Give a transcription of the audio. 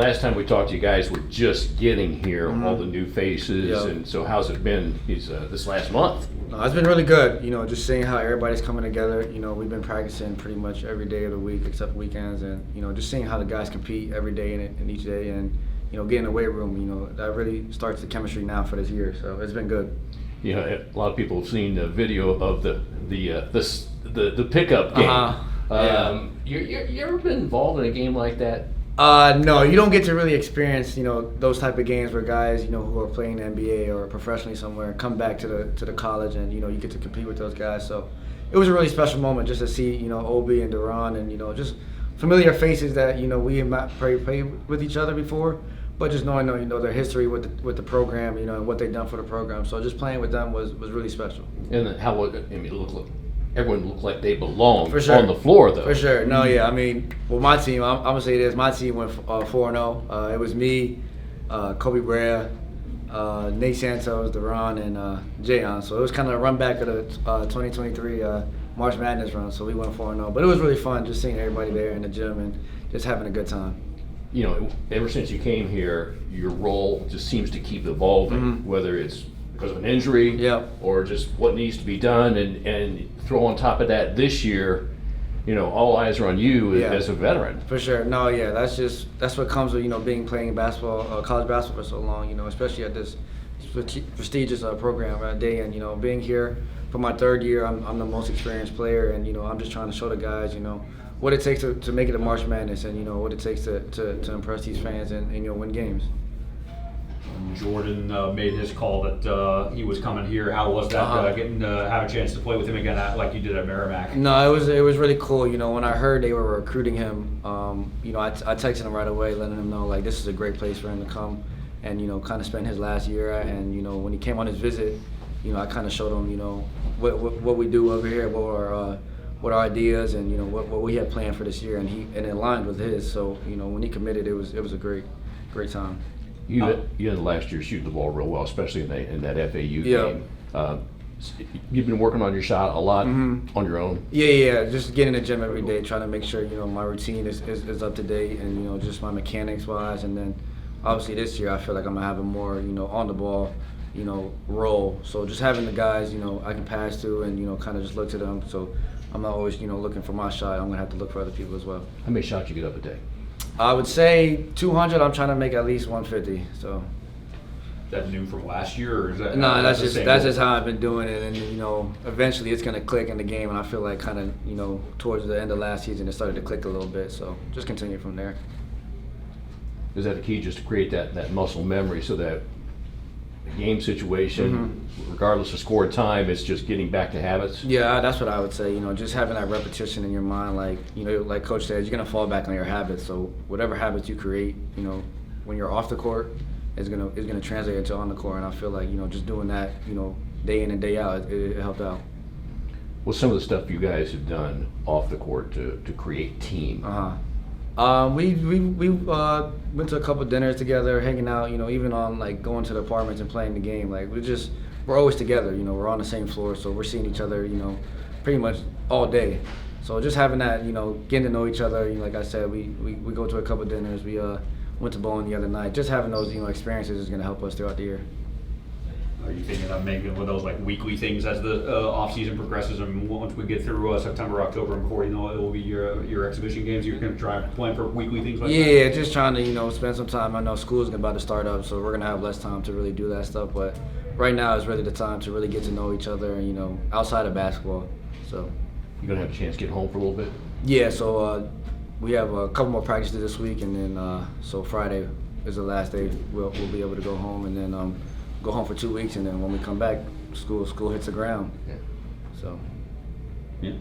last time we talked, you guys were just getting here, all the new faces, and so how's it been this last month? No, it's been really good. Just seeing how everybody's coming together. We've been practicing pretty much every day of the week except weekends, and just seeing how the guys compete every day in each day, and getting in the weight room. That really starts the chemistry now for this year. So it's been good. A lot of people have seen the video of the pickup game. You ever been involved in a game like that? No, you don't get to really experience, those type of games where guys, who are playing the NBA or professionally somewhere come back to the college, and you get to compete with those guys. So it was a really special moment just to see, Obi and DaRon and just familiar faces that we have not played with each other before, but just knowing their history with the program, and what they've done for the program. So just playing with them was really special. And how would it look like? Everyone looked like they belonged for sure. On the floor, though. For sure. No, yeah. My team, I'm going to say this. My team went 4-0. It was me, Kobe Brea, Nate Santos, DaRon, and Javon. So it was kind of a run back of the 2023 March Madness run. So we went 4-0. But it was really fun just seeing everybody there in the gym and just having a good time. Ever since you came here, your role just seems to keep evolving, whether it's because of an injury or just what needs to be done, and throw on top of that this year, all eyes are on you as a veteran. For sure. No, yeah, that's what comes with being playing basketball, college basketball for so long, especially at this prestigious program at Dayton. Being here for my third year, I'm the most experienced player, and I'm just trying to show the guys what it takes to make it a March Madness, and what it takes to impress these fans and win games. Jordan made his call that he was coming here. How was that getting to have a chance to play with him again like you did at Merrimack? No, it was really cool. When I heard they were recruiting him, I texted him right away, letting him know like this is a great place for him to come and kind of spend his last year at. And when he came on his visit, I kind of showed him what we do over here, what our ideas and what we had planned for this year, and it aligned with his. So when he committed, it was a great time. You had last year shooting the ball real well, especially in that FAU game. You've been working on your shot a lot on your own. Yeah. Just getting in the gym every day, trying to make sure my routine is up to date, and just my mechanics wise. And then obviously this year I feel like I'm gonna have a more on the ball role. So just having the guys I can pass to and kind of just look to them. So I'm not always looking for my shot. I'm gonna have to look for other people as well. How many shots you get up a day? I would say 200. I'm trying to make at least 150. So. Is that new from last year, or is that? No, that's just how I've been doing it, and eventually it's gonna click in the game, and I feel like kind of towards the end of last season it started to click a little bit. So just continue from there. Is that the key, just to create that muscle memory, so that game situation, regardless of score time, it's just getting back to habits? Yeah, that's what I would say. Just having that repetition in your mind, like like Coach said, you're gonna fall back on your habits. So whatever habits you create, when you're off the court, is gonna translate into on the court. And I feel like just doing that, day in and day out, it helped out. What's some of the stuff you guys have done off the court to create team? We went to a couple dinners together, hanging out. Even on like going to the apartments and playing the game. Like we're always together. We're on the same floor, so we're seeing each other. Pretty much all day. So just having that, getting to know each other. Like I said, we go to a couple dinners. We went to bowling the other night. Just having those experiences is going to help us throughout the year. Are you thinking of making one of those like weekly things as the off season progresses, and once we get through September, October, and before it will be your exhibition games? You're going to try and plan for weekly things like that? Yeah, just trying to spend some time. I know school's about to start up, so we're going to have less time to really do that stuff. But right now is really the time to really get to know each other, outside of basketball. So you're going to have a chance to get home for a little bit? Yeah, so we have a couple more practices this week, and then so Friday is the last day. We'll be able to go home, and then go home for 2 weeks, and then when we come back, school hits the ground. Yeah. So. Yeah.